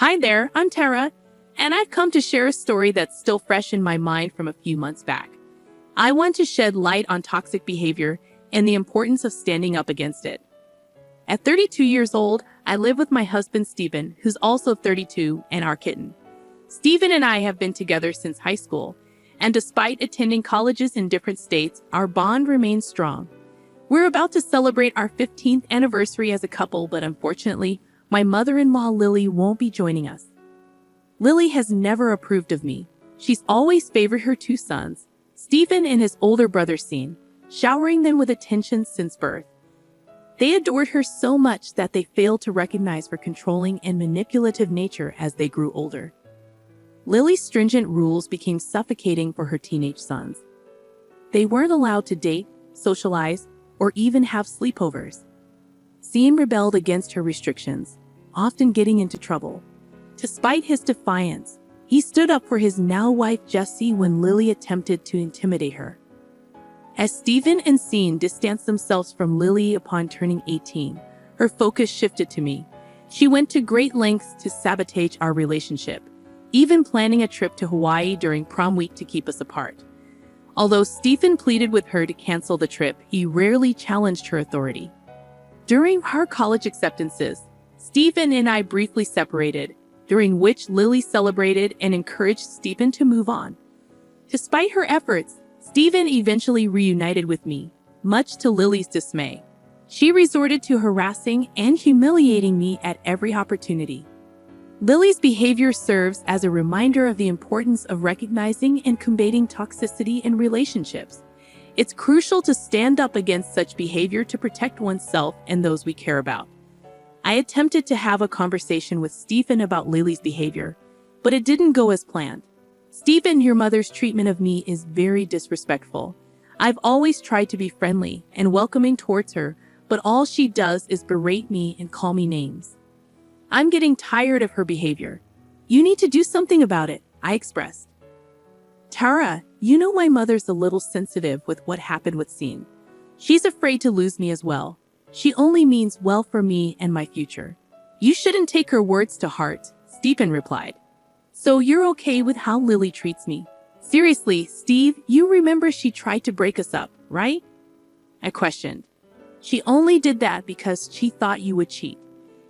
Hi there, I'm Tara, and I've come to share a story that's still fresh in my mind from a few months back. I want to shed light on toxic behavior and the importance of standing up against it. At 32 years old, I live with my husband Stephen, who's also 32, and our kitten. Stephen and I have been together since high school, and despite attending colleges in different states, our bond remains strong. We're about to celebrate our 15th anniversary as a couple, but unfortunately, my mother-in-law Lily won't be joining us. Lily has never approved of me. She's always favored her two sons, Stephen and his older brother Sean, showering them with attention since birth. They adored her so much that they failed to recognize her controlling and manipulative nature as they grew older. Lily's stringent rules became suffocating for her teenage sons. They weren't allowed to date, socialize, or even have sleepovers. Sean rebelled against her restrictions, often getting into trouble. Despite his defiance, he stood up for his now-wife Jessie when Lily attempted to intimidate her. As Stephen and Sean distanced themselves from Lily upon turning 18, her focus shifted to me. She went to great lengths to sabotage our relationship, even planning a trip to Hawaii during prom week to keep us apart. Although Stephen pleaded with her to cancel the trip, he rarely challenged her authority. During our college acceptances, Stephen and I briefly separated, during which Lily celebrated and encouraged Stephen to move on. Despite her efforts, Stephen eventually reunited with me, much to Lily's dismay. She resorted to harassing and humiliating me at every opportunity. Lily's behavior serves as a reminder of the importance of recognizing and combating toxicity in relationships. It's crucial to stand up against such behavior to protect oneself and those we care about. I attempted to have a conversation with Stephen about Lily's behavior, but it didn't go as planned. Stephen, your mother's treatment of me is very disrespectful. I've always tried to be friendly and welcoming towards her, but all she does is berate me and call me names. I'm getting tired of her behavior. You need to do something about it, I expressed. Tara, you know my mother's a little sensitive with what happened with Sean. She's afraid to lose me as well. She only means well for me and my future. You shouldn't take her words to heart, Stephen replied. So you're okay with how Lily treats me? Seriously, Steve, you remember she tried to break us up, right? I questioned. She only did that because she thought you would cheat.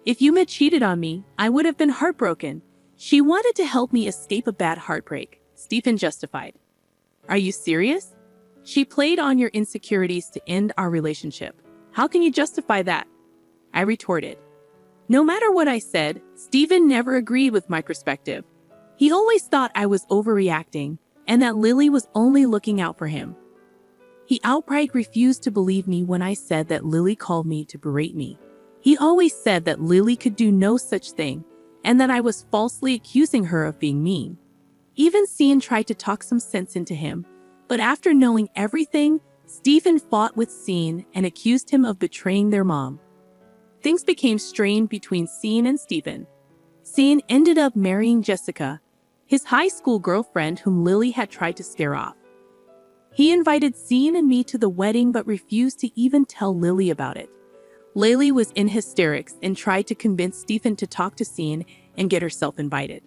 If you had cheated on me, I would have been heartbroken. She wanted to help me escape a bad heartbreak, Stephen justified. Are you serious? She played on your insecurities to end our relationship. How can you justify that? I retorted. No matter what I said, Stephen never agreed with my perspective. He always thought I was overreacting and that Lily was only looking out for him. He outright refused to believe me when I said that Lily called me to berate me. He always said that Lily could do no such thing and that I was falsely accusing her of being mean. Even Sean tried to talk some sense into him, but after knowing everything, Stephen fought with Sean and accused him of betraying their mom. Things became strained between Sean and Stephen. Sean ended up marrying Jessica, his high school girlfriend whom Lily had tried to scare off. He invited Sean and me to the wedding but refused to even tell Lily about it. Lily was in hysterics and tried to convince Stephen to talk to Sean and get herself invited.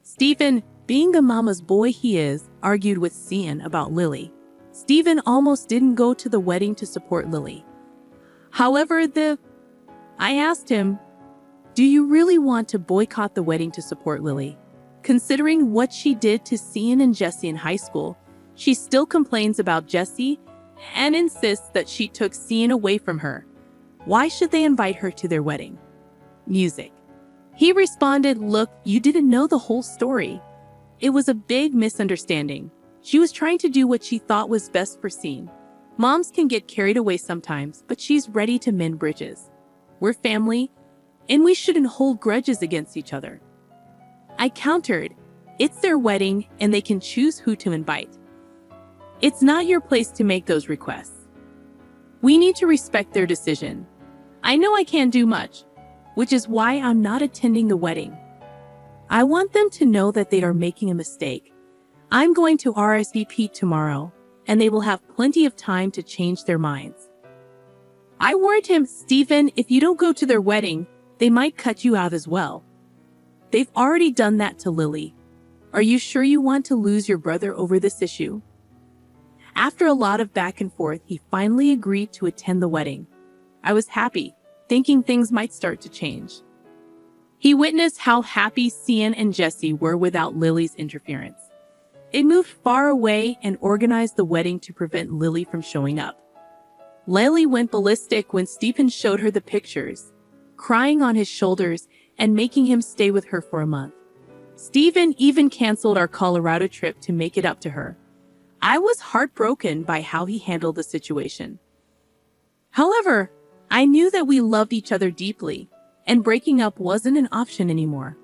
Stephen, being the mama's boy he is, argued with Sean about Lily. Stephen almost didn't go to the wedding to support Lily. However, I asked him, do you really want to boycott the wedding to support Lily? Considering what she did to Sean and Jessie in high school, she still complains about Jessie and insists that she took Sean away from her. Why should they invite her to their wedding? Music. He responded, look, you didn't know the whole story. It was a big misunderstanding. She was trying to do what she thought was best for Sean. Moms can get carried away sometimes, but she's ready to mend bridges. We're family, and we shouldn't hold grudges against each other. I countered, it's their wedding, and they can choose who to invite. It's not your place to make those requests. We need to respect their decision. I know I can't do much, which is why I'm not attending the wedding. I want them to know that they are making a mistake. I'm going to RSVP tomorrow, and they will have plenty of time to change their minds. I warned him, Stephen, if you don't go to their wedding, they might cut you out as well. They've already done that to Lily. Are you sure you want to lose your brother over this issue? After a lot of back and forth, he finally agreed to attend the wedding. I was happy, thinking things might start to change. He witnessed how happy Cian and Jesse were without Lily's interference. They moved far away and organized the wedding to prevent Lily from showing up. Lily went ballistic when Stephen showed her the pictures, crying on his shoulders and making him stay with her for a month. Stephen even canceled our Colorado trip to make it up to her. I was heartbroken by how he handled the situation. However, I knew that we loved each other deeply, and breaking up wasn't an option anymore.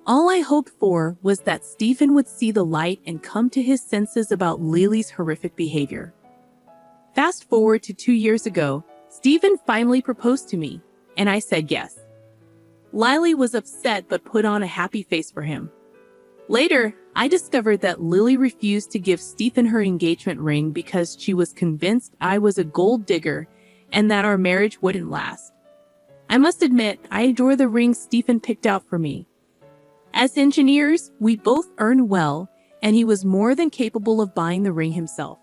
All I hoped for was that Stephen would see the light and come to his senses about Lily's horrific behavior. Fast forward to 2 years ago, Stephen finally proposed to me, and I said yes. Lily was upset but put on a happy face for him. Later, I discovered that Lily refused to give Stephen her engagement ring because she was convinced I was a gold digger and that our marriage wouldn't last. I must admit, I adore the ring Stephen picked out for me. As engineers, we both earn well, and he was more than capable of buying the ring himself.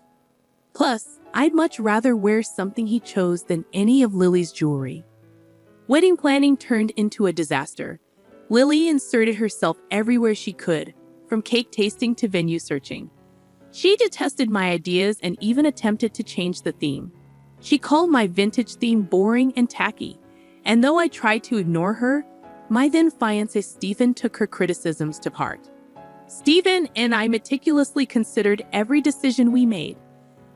Plus, I'd much rather wear something he chose than any of Lily's jewelry. Wedding planning turned into a disaster. Lily inserted herself everywhere she could, from cake tasting to venue searching. She detested my ideas and even attempted to change the theme. She called my vintage theme boring and tacky, and though I tried to ignore her, my then fiancé Stephen took her criticisms to heart. Stephen and I meticulously considered every decision we made.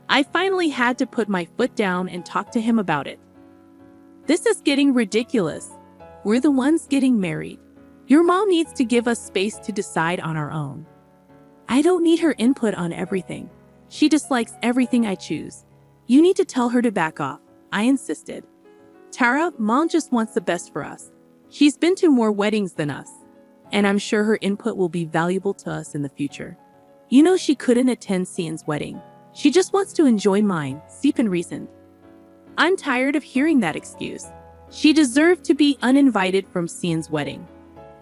I finally had to put my foot down and talk to him about it. This is getting ridiculous. We're the ones getting married. Your mom needs to give us space to decide on our own. I don't need her input on everything. She dislikes everything I choose. You need to tell her to back off, I insisted. Tara, Mom just wants the best for us. She's been to more weddings than us, and I'm sure her input will be valuable to us in the future. You know she couldn't attend Cian's wedding. She just wants to enjoy mine, Stephen reasoned. I'm tired of hearing that excuse. She deserved to be uninvited from Cian's wedding.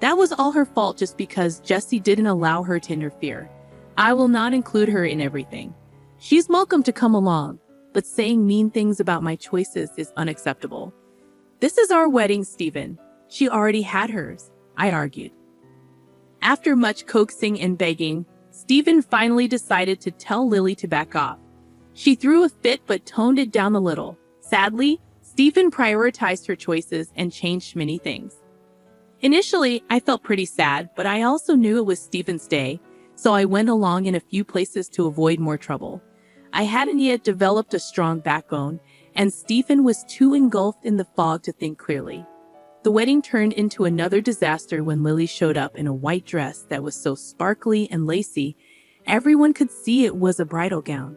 That was all her fault just because Jesse didn't allow her to interfere. I will not include her in everything. She's welcome to come along, but saying mean things about my choices is unacceptable. This is our wedding, Stephen. She already had hers, I argued. After much coaxing and begging, Stephen finally decided to tell Lily to back off. She threw a fit but toned it down a little. Sadly, Stephen prioritized her choices and changed many things. Initially, I felt pretty sad, but I also knew it was Stephen's day, so I went along in a few places to avoid more trouble. I hadn't yet developed a strong backbone, and Stephen was too engulfed in the fog to think clearly. The wedding turned into another disaster when Lily showed up in a white dress that was so sparkly and lacy, everyone could see it was a bridal gown.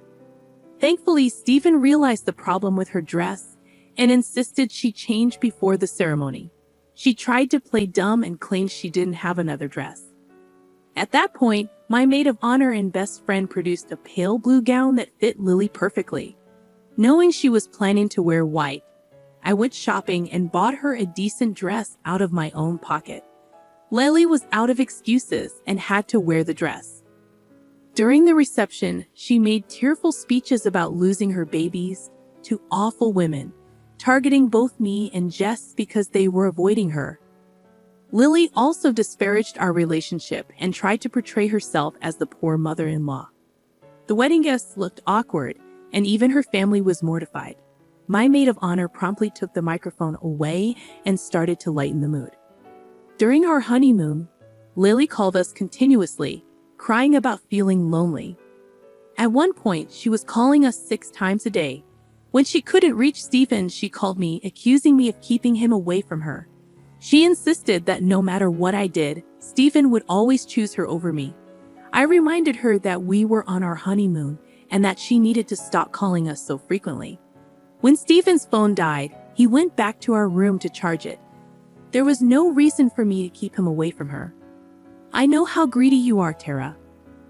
Thankfully, Stephen realized the problem with her dress and insisted she change before the ceremony. She tried to play dumb and claimed she didn't have another dress. At that point, my maid of honor and best friend produced a pale blue gown that fit Lily perfectly. Knowing she was planning to wear white, I went shopping and bought her a decent dress out of my own pocket. Lily was out of excuses and had to wear the dress. During the reception, she made tearful speeches about losing her babies to awful women, targeting both me and Jess because they were avoiding her. Lily also disparaged our relationship and tried to portray herself as the poor mother-in-law. The wedding guests looked awkward, and even her family was mortified. My maid of honor promptly took the microphone away and started to lighten the mood. During our honeymoon, Lily called us continuously, crying about feeling lonely. At one point, she was calling us 6 times a day. When she couldn't reach Stephen, she called me, accusing me of keeping him away from her. She insisted that no matter what I did, Stephen would always choose her over me. I reminded her that we were on our honeymoon and that she needed to stop calling us so frequently. When Stephen's phone died, he went back to our room to charge it. There was no reason for me to keep him away from her. I know how greedy you are, Tara.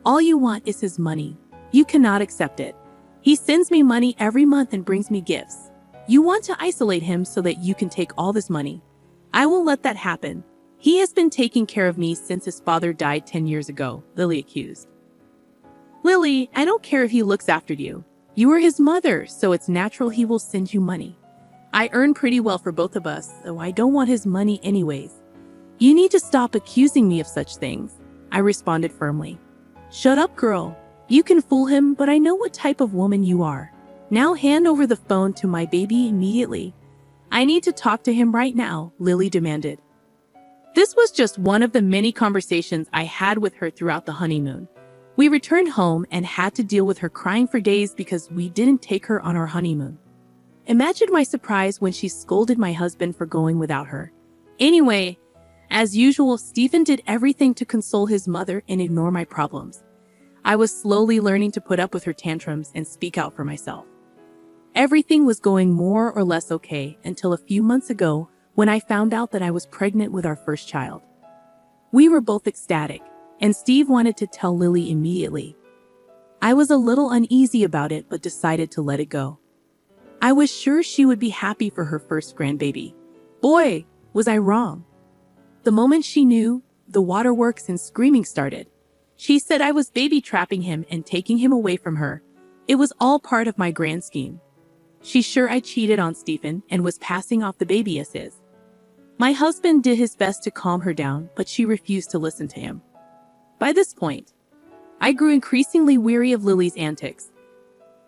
All you want is his money. You cannot accept it. He sends me money every month and brings me gifts. You want to isolate him so that you can take all this money. I won't let that happen. He has been taking care of me since his father died 10 years ago, Lily accused. Lily, I don't care if he looks after you. You are his mother, so it's natural he will send you money. I earn pretty well for both of us, so I don't want his money anyways. You need to stop accusing me of such things, I responded firmly. Shut up, girl. You can fool him, but I know what type of woman you are. Now hand over the phone to my baby immediately. I need to talk to him right now, Lily demanded. This was just one of the many conversations I had with her throughout the honeymoon. We returned home and had to deal with her crying for days because we didn't take her on our honeymoon. Imagine my surprise when she scolded my husband for going without her. Anyway, as usual, Stephen did everything to console his mother and ignore my problems. I was slowly learning to put up with her tantrums and speak out for myself. Everything was going more or less okay until a few months ago when I found out that I was pregnant with our first child. We were both ecstatic, and Steve wanted to tell Lily immediately. I was a little uneasy about it but decided to let it go. I was sure she would be happy for her first grandbaby. Boy, was I wrong. The moment she knew, the waterworks and screaming started. She said I was baby trapping him and taking him away from her. It was all part of my grand scheme. She's sure I cheated on Stephen and was passing off the baby as his. My husband did his best to calm her down, but she refused to listen to him. By this point, I grew increasingly weary of Lily's antics.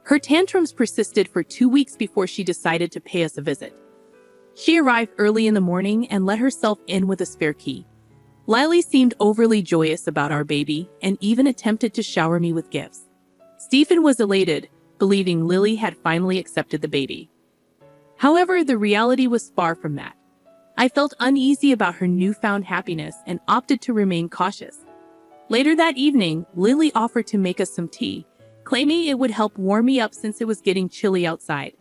Her tantrums persisted for 2 weeks before she decided to pay us a visit. She arrived early in the morning and let herself in with a spare key. Lily seemed overly joyous about our baby and even attempted to shower me with gifts. Stephen was elated, believing Lily had finally accepted the baby. However, the reality was far from that. I felt uneasy about her newfound happiness and opted to remain cautious. Later that evening, Lily offered to make us some tea, claiming it would help warm me up since it was getting chilly outside.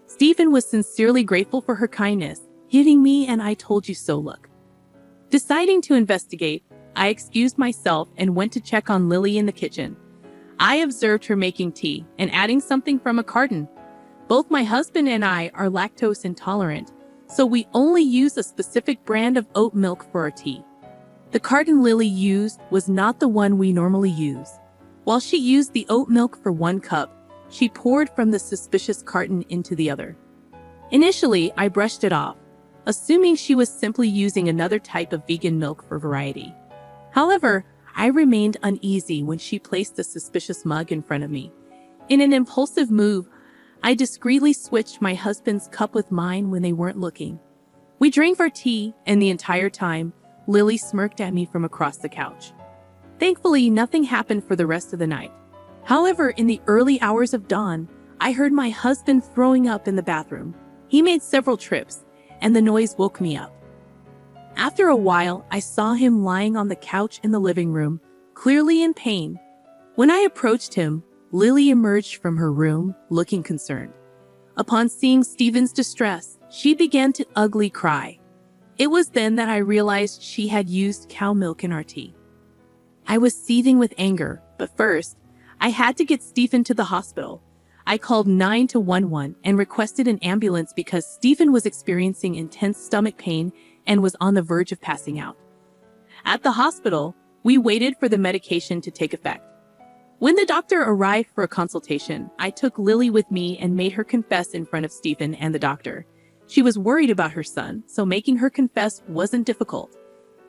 Stephen was sincerely grateful for her kindness, giving me an "I told you so" look. Deciding to investigate, I excused myself and went to check on Lily in the kitchen. I observed her making tea and adding something from a carton. Both my husband and I are lactose intolerant, so we only use a specific brand of oat milk for our tea. The carton Lily used was not the one we normally use. While she used the oat milk for 1 cup, she poured from the suspicious carton into the other. Initially, I brushed it off, assuming she was simply using another type of vegan milk for variety. However, I remained uneasy when she placed the suspicious mug in front of me. In an impulsive move, I discreetly switched my husband's cup with mine when they weren't looking. We drank our tea, and the entire time, Lily smirked at me from across the couch. Thankfully, nothing happened for the rest of the night. However, in the early hours of dawn, I heard my husband throwing up in the bathroom. He made several trips, and the noise woke me up. After a while, I saw him lying on the couch in the living room, clearly in pain. When I approached him, Lily emerged from her room, looking concerned. Upon seeing Stephen's distress, she began to ugly cry. It was then that I realized she had used cow milk in our tea. I was seething with anger, but first, I had to get Stephen to the hospital. I called 911 and requested an ambulance because Stephen was experiencing intense stomach pain and was on the verge of passing out. At the hospital, we waited for the medication to take effect. When the doctor arrived for a consultation, I took Lily with me and made her confess in front of Stephen and the doctor. She was worried about her son, so making her confess wasn't difficult.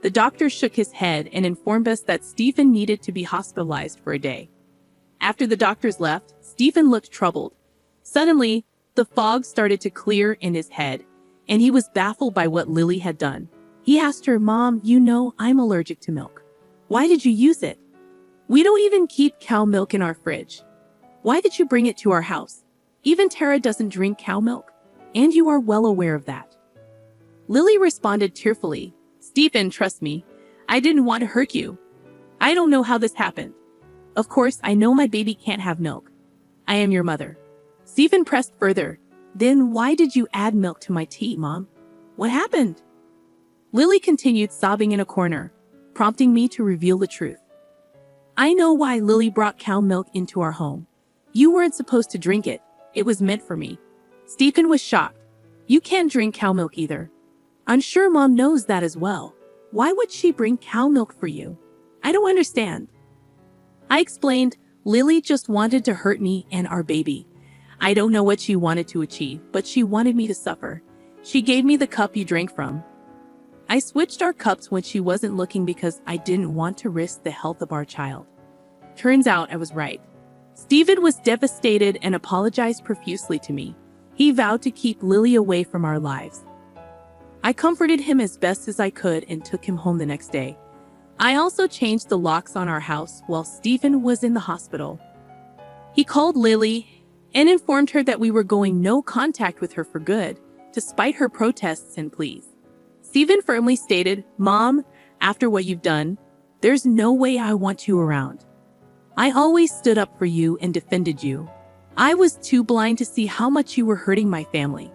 The doctor shook his head and informed us that Stephen needed to be hospitalized for a day. After the doctors left, Stephen looked troubled. Suddenly, the fog started to clear in his head, and he was baffled by what Lily had done. He asked her, "Mom, you know I'm allergic to milk. Why did you use it? We don't even keep cow milk in our fridge. Why did you bring it to our house? Even Tara doesn't drink cow milk, and you are well aware of that." Lily responded tearfully, "Stephen, trust me, I didn't want to hurt you. I don't know how this happened. Of course, I know my baby can't have milk. I am your mother." Stephen pressed further, "Then why did you add milk to my tea, Mom? What happened?" Lily continued sobbing in a corner, prompting me to reveal the truth. "I know why Lily brought cow milk into our home. You weren't supposed to drink it. It was meant for me." Stephen was shocked. "You can't drink cow milk either. I'm sure Mom knows that as well. Why would she bring cow milk for you? I don't understand. I explained, Lily just wanted to hurt me and our baby. I don't know what she wanted to achieve, but she wanted me to suffer. She gave me the cup you drank from. I switched our cups when she wasn't looking because I didn't want to risk the health of our child. Turns out I was right. Stephen was devastated and apologized profusely to me. He vowed to keep Lily away from our lives. I comforted him as best as I could and took him home the next day. I also changed the locks on our house while Stephen was in the hospital. He called Lily and informed her that we were going no contact with her for good, despite her protests and pleas. Stephen firmly stated, Mom, after what you've done, there's no way I want you around. I always stood up for you and defended you. I was too blind to see how much you were hurting my family.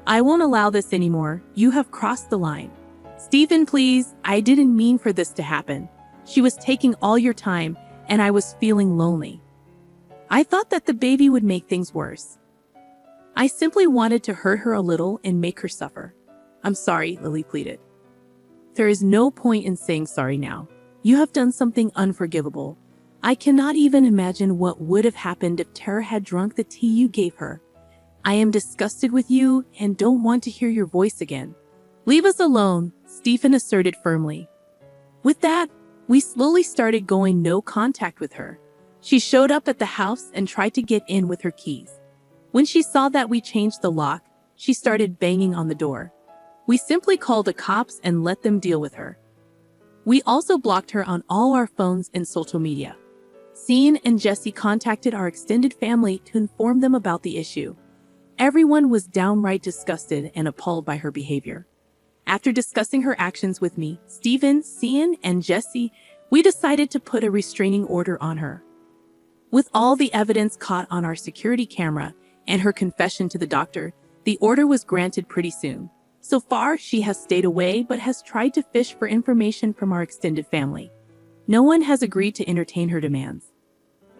I won't allow this anymore. You have crossed the line. Stephen, please, I didn't mean for this to happen. She was taking all your time, and I was feeling lonely. I thought that the baby would make things worse. I simply wanted to hurt her a little and make her suffer. I'm sorry, Lily pleaded. There is no point in saying sorry now. You have done something unforgivable. I cannot even imagine what would have happened if Tara had drunk the tea you gave her. I am disgusted with you and don't want to hear your voice again. Leave us alone, Stephen asserted firmly. With that, we slowly started going no contact with her. She showed up at the house and tried to get in with her keys. When she saw that we changed the lock, she started banging on the door. We simply called the cops and let them deal with her. We also blocked her on all our phones and social media. Cian and Jesse contacted our extended family to inform them about the issue. Everyone was downright disgusted and appalled by her behavior. After discussing her actions with me, Stephen, Cian, and Jesse, we decided to put a restraining order on her. With all the evidence caught on our security camera and her confession to the doctor, the order was granted pretty soon. So far, she has stayed away but has tried to fish for information from our extended family. No one has agreed to entertain her demands.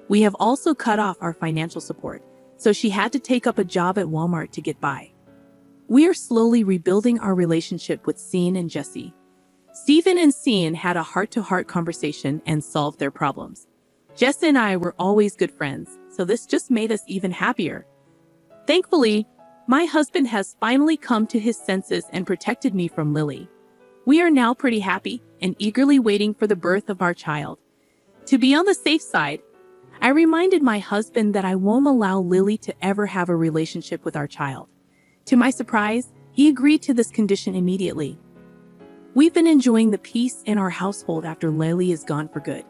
We have also cut off our financial support, so she had to take up a job at Walmart to get by. We are slowly rebuilding our relationship with Cian and Jesse. Stephen and Cian had a heart-to-heart conversation and solved their problems. Jess and I were always good friends, so this just made us even happier. Thankfully, my husband has finally come to his senses and protected me from Lily. We are now pretty happy and eagerly waiting for the birth of our child. To be on the safe side, I reminded my husband that I won't allow Lily to ever have a relationship with our child. To my surprise, he agreed to this condition immediately. We've been enjoying the peace in our household after Lily is gone for good.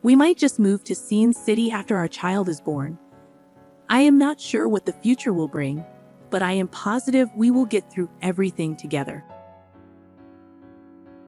We might just move to Cian City after our child is born. I am not sure what the future will bring, but I am positive we will get through everything together.